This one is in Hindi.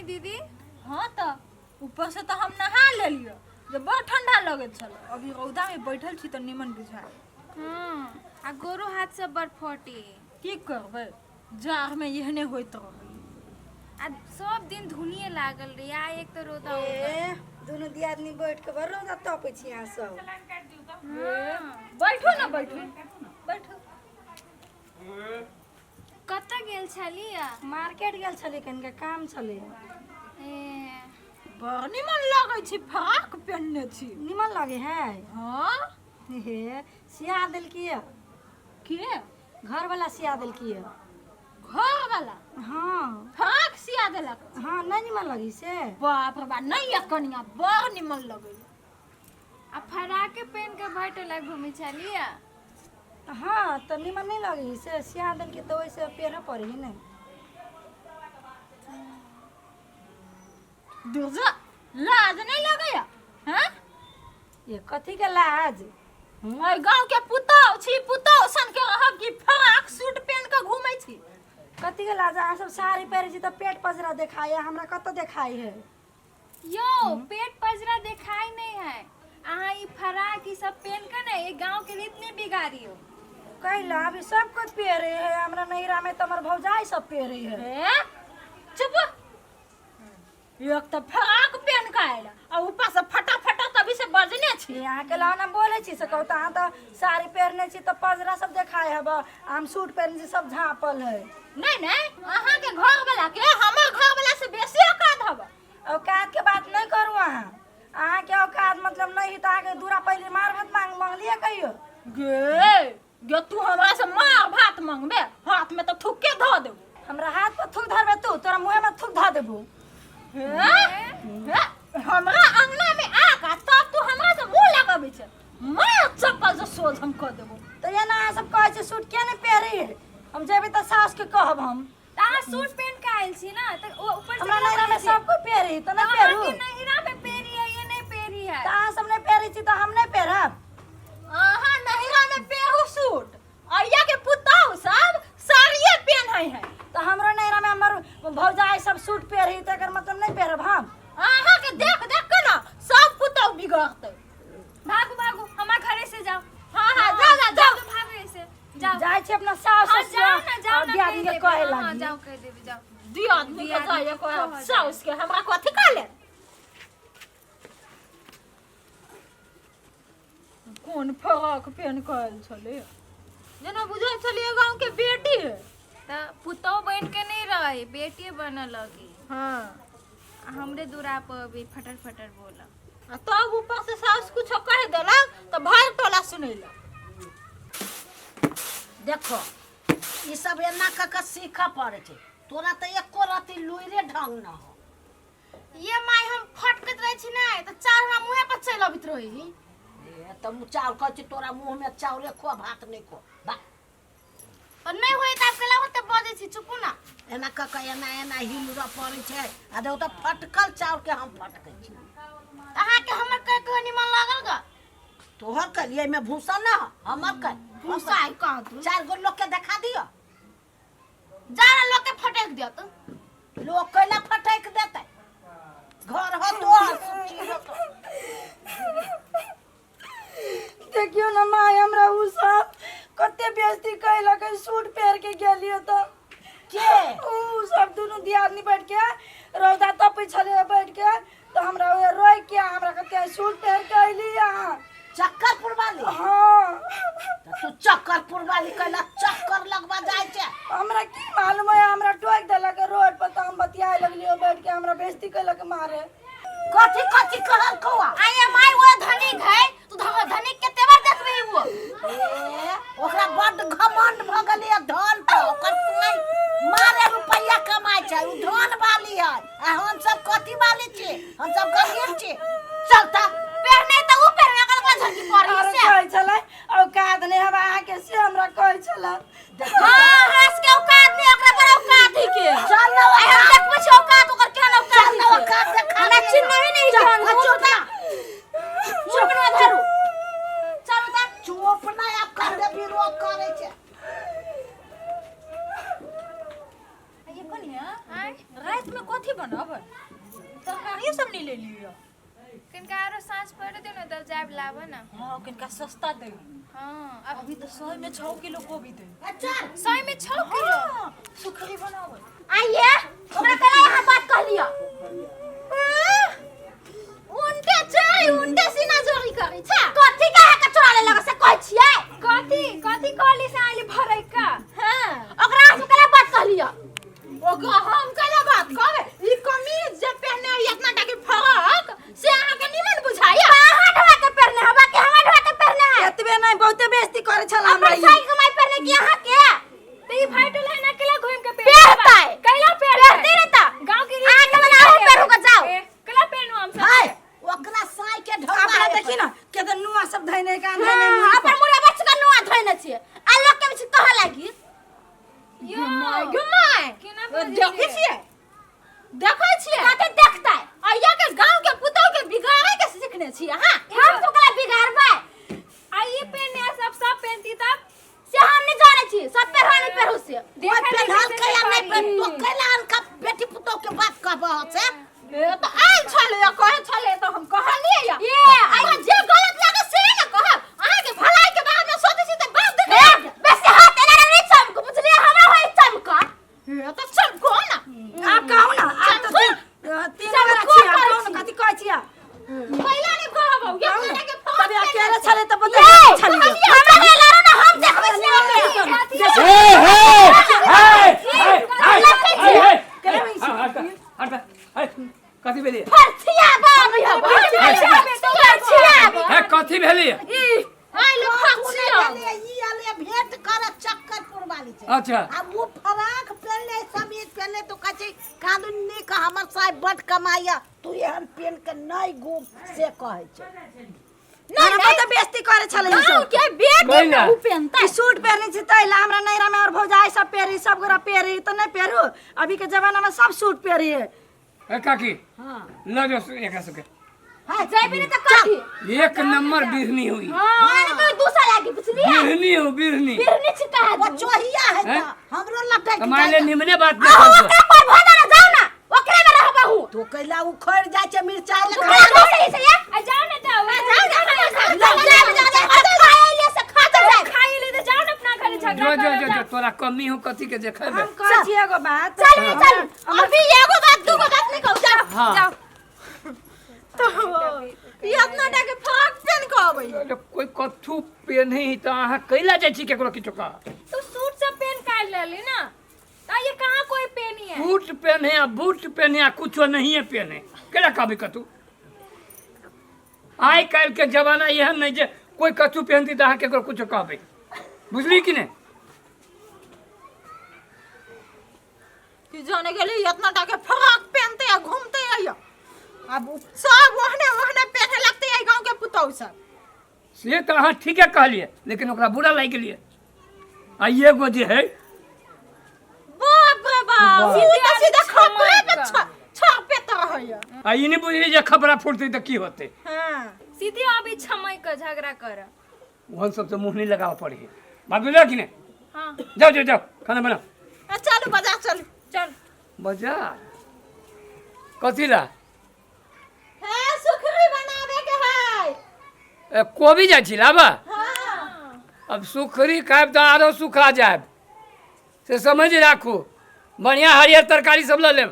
दीदी। हाँ तो ऊपर से तो हम नहा ले लियो जब बहुत ठंडा लगे छल अभी रौदा में बैठल छी तो निमन बुझाए। आ गोरो हाथ से बड़ फटे। की करबे जाड़ में एहने होइत रहे। आ सब दिन धुनिए लागल रे आ एक तो रोदा दोनों दियादनी बैठ के बड़ रौदा तपै छी यहाँ सब। बैठो ना बैठो बैठो। कत्ता गेल छलिया? मार्केट गेल छली कनिका काम छले। बड़ निमन लगे छी फ्रॉक पहनने छी। निमन लगे है। हाँ हे सिया दिल किया के घर वाला सिया दिल किया घर वाला। हाँ फ्रॉक सिया देलक। हाँ नहीं निमन लगी से। बाप रे बाप नहीं कनिया बड़ निमन लगे। आ फराके पहन के बैठल घूमे छलिया। हाँ तो निमन नहीं लगी से सिया दिल के तो वैसे पेड़ पड़ी नहीं। दूजा लाज नहीं लगे हैं? ये कथी के लाज? मैं गांव के पुतौ छी पुतौ सन के रहब की फ्रॉक सूट पहन के घूमै छी। कथी के लाज? अहाँ सब साड़ी पहरे छी तो पेट पजरा दिखाई है, हमरा कत दिखाई है? यो पेट पजरा दिखाई नहीं है। आहा ई फराक ई सब पहन के ना ये गांव के रीत में बिगाड़ियो। कैला अभी सब कुछ पहरे है, हमरा नैरा में तो हमर भौजाई सब पहरे है। चुप। एक तो फ्रॉक पहन के आइला और ऊपर से फटा फटा तभी से बजने छी। यहाँ के लाना बोले छी से कहता अहाँ तो साड़ी पहरने छी तो पजरा सब दिखाई है, हम सूट पहने छी सब झाँपल है। नहीं नहीं अहाँ के घर वाला के हमर घर वाला से बेसी औकात हबा। औकात के बात नहीं करू अहाँ के औकात मतलब नहीं तो आगे दूरा पहले मार भात मांग लिया कहियो। गे तू हमरा से मार भात मांगबे हाथ में तो थुके धो देबो। हमरा हाथ पर थूक धरबे तू, तोरा मुंह में थूक धर देबो। हमरा अंगना में आका तब तू हमरा से मुंह लगाबे छ मैं चप्पल से सोझ हम कर देबो। तो ये ना सब कहे छै सूट के नहीं पहरी, हम जेबे तो सास के कहब हम। ता सूट पहन के आइल छी ना त ऊपर से हमरा नैरा में सब कोई पहरी तो नहीं पहरू। नैरा में पहरी है ये नहीं पहरी है। तो अहाँ सब नहीं पहरी छी तो हम नहीं पहरब। अहाँ नहिरा में पेहू सूट अइया के पुतौ सब साड़िए पहनै है। तो हमरो नैरा में हमर भौजाई सब सूट पहरी तो एकर मतलब नहीं पहरब हम। अहाँ के देख देख के ना सब पुतौ बिगड़तै। भागो भागो हमार घरे से जाओ। हाँ हाँ जा जा जा भागो से जाओ। जाय छै अपना सास हाँ, से जाओ ना दियादनी के कहे हाँ, लगी। जाओ कह देबे जाओ। दियादनी के जाय को साउस के हमरा कथि काले। कौन फ्रॉक पहन के आइल छले जेना बुझाइ छलिए गांव के बेटी है। त पुतौ बन के नहीं रहे बेटी बन लगी। हाँ हमरे दूरा पर भी फटर फटर बोला। तब ऊपर से सास कुछ कह देला तो भर टोला सुनेला। देखो ये सब एना क सीखा पड़े छै, तोरा तो एको राती लुइरे ढंग न हो। ये माय हम फटकत रहे छी ना त चार हमरा मुंह पर चल अबित रही। ए त चाउर कह छी तोरा मुंह में चाउरे खो भात नहीं खो बा। और नहीं होई त आपके लागत बजे छी चुपू ना। एना क एना एना हिलरा पड़े छै आ दे त फटकल चाउर के हम फटकै छी। अहाँ के हमर कह के निमन लागल ग। तोहर कलिए में भूसा ना हमर कह भूसा है कह तू। 4 गो लोग के देखा दियो। जारा लोग के फटक दियो तू। लोग कैला फटक देते घर हो तो देखियो ना माय हमरा उ सब कते बेइज्जती कैलक सूट पहन के गेलियो तो के उ सब दोनों दियादनी बैठ के रौदा तपै छले बैठ के तो हमरा रोई के हमरा कते सूट पहन के अइली यहाँ चक्करपुर वाली। हाँ तू चक्करपुर वाली कैला चक्कर लगवा जाय छै। हमरा की मालूम है हमरा टोक देलक रोड पर तो हम बतियाए लगलियो बैठ के हमरा बेइज्जती कैलक मारे। कथी कथी कहल कौआ आया माय वो धनिक है तू धनिक के तेवर देखबे वो। ए ओकरा बड घमंड भ गेलिए धन पर ओकर कोई मारे रुपया कमाय छै उ धन वाली है आ हम सब कथी वाली छी हम सब गरीब छी। चलता पहने त ऊ पहने का झंकी पड़ी अरे से। कहै छले औकात नहीं हवा आहाँ के से हमरा कहै छले। हां हंस के औकात नहीं ओकरा पर औकात ही के। चल ना हम देखबै छ औकात ओकर केहन औकात चल ना औकात देखा हमरा चिन्ह ही नहीं जान। चुप ना चुप ना धरू। चल त चुप ना आप कर दे विरोध करे छै। ये कोन है आय रात में कथी बनाब तरकारी सब नहीं ले लियो किनका आरो सांझ पड़े दे ना तब जाब लाबो ना। हां किनका सस्ता दे हाँ अब अभी तो 100 में 6 किलो गोभी दे अच्छा 100 में 6 किलो सुखरी बनाब आइए हमरा कला यहाँ बात कह लियो उनके चाय उनके सीना जोरी करी छ कथी का है कचरा ले लगा से कहै छियै कथी कहली से आइली भरै का। हां ओकरा से कला बात कह लियो ओकरा हम कला बात कहबे ई कमीज जे पहने इतना टाके फरक से अहाँ के निमन बुझाइया कहाँ ढवा के पहने हवा के हमरा ढवा के पहने है एतबे नहीं बहुते बेइज्जती करे छला हमरा अपन साई कमाई पहने की यहाँ के तो ई फाइटल है ना केला घूम के पहनता है कैला पहनते रहता गांव के आ के मना हो पेरू का जाओ केला पहनू हम सब हाय ओकरा साई के अपना ढोका देखी ना के त नुआ सब धैने का हां धैने अपन मुड़ा बच का नुआ धइने छियै आ लोग के बीच कह लागी यो घुमाए केना देखै छियै देखै छियै कते देखता है आइया के गांव के पुतौ के बिगाड़े के सीखने छियै हां हम तो कला बिगाड़बै आइए पहने सब पहनती तब से हम नहीं जाने छी सब पहरानी पहरु से देखा पेढ़ाल कैला नहीं पे तो कैला का बेटी पुतौ के बात कहबो से ए तो आइल छले या कहे छले तो हम कहलिए या ये आइया जे गलत लागे से ना कहब अहाँ के भलाई के बारे में सोचै छी त बात देख बेसी हाथ एना नहीं चमक बुझलिए हमरा होई चमक ए तो सब को ना आ कहू ना आ तो तीन बेरा छी आ कहू ना कथी कहै छिया पहिला नहीं कहबो ये ना के तब अकेले छले त बता छलिए हमरा ले लारो ना हम देखबै छी कथी भेली फरथिया बाब या फरथिया कथी भेली आइल फरथिया ई आले भेंट कर चक्करपुर वाली से अच्छा अब वो फराक पहनले समीज पहनले तो कहे कानून ने का हमर साहब बड कमाइया तू एहन पहन के नहीं गो से कहै छै हमरा बहुत बेइज्जती करे छले ई गांव सब के बेटी कोई ना। उ पहनता ई सूट पहने छी तैला हमरा नैरा में और भौजाई सब पहरी सब गोरा पहरी त नहीं पहरु अभी के जमाना में सब सूट पहरी है ए काकी हां ल जो एकरा सबके हां जैबी ने त कथी एक नंबर बिरनी हुई हां ने कोई दूसरा लागी बुझलिए बिरनी हो बिरनी फिरनी छिका है वो चोहिया है हैं? त हमरो लटक कमाले निमने बात आ नहीं ओकरा पर भोना ना जाओ ना ओकरे में रहबा हूं तो कैला उखड़ जाय छै मिर्चाई ओकरा लगा सही से या आ जाओ ना जाओ खाए से खाता जाए खाई ले तो जाओ ना अपना घर झगड़ा जो तोरा कमी हो कथी के देखेबे हम कहै छी एगो बात चल अभी एगो बात दूगो बात नहीं कहू जाओ हाँ ये अपना टाके फराक पहन के आबै अरे कोई कथू पेनही त अहाँ कैला जाइ छी केकरो किछो का तू सूट सब पहन काट लेली ना तो ये कहाँ कोई पहनी है बूट पहने आ बूट पहने आ कुछो नहीं पहने केला कहबे कतू आइ काल के जमाना एहन नहीं जे कोई कथू पहनती त अहाँ केकरो कुछो कहबे बुझली कि नहीं कि जाने गेली इतना टाके फराक पहनते या घूमते आइया अब सब वहने वहने पहने लगते है गांव के पुतौ सब से तो अहाँ ठीके कहलिए लेकिन ओकरा बुरा लागि गेलिए आ एगो जे है बाप रे बाप सीधा सीधा खपरे पे छापे त रहैया आ ई नहीं बुझली जे खबरा फूटते त की होते हां सीधे अभी छमई के झगड़ा कर वहन सब से मुंह नहीं लगाव पड़ी बात बुझल कि नहीं हाँ जाओ खाना बनाओ चलो बाजार चलो चल बाजार कथी ला है सुखरी बनावे के है कोबी जाइ छी लाबा हां अब सुखरी खाएब तो आरो सुखा जाएब से समझ राखू बढ़िया हरियर तरकारी सब ल लेब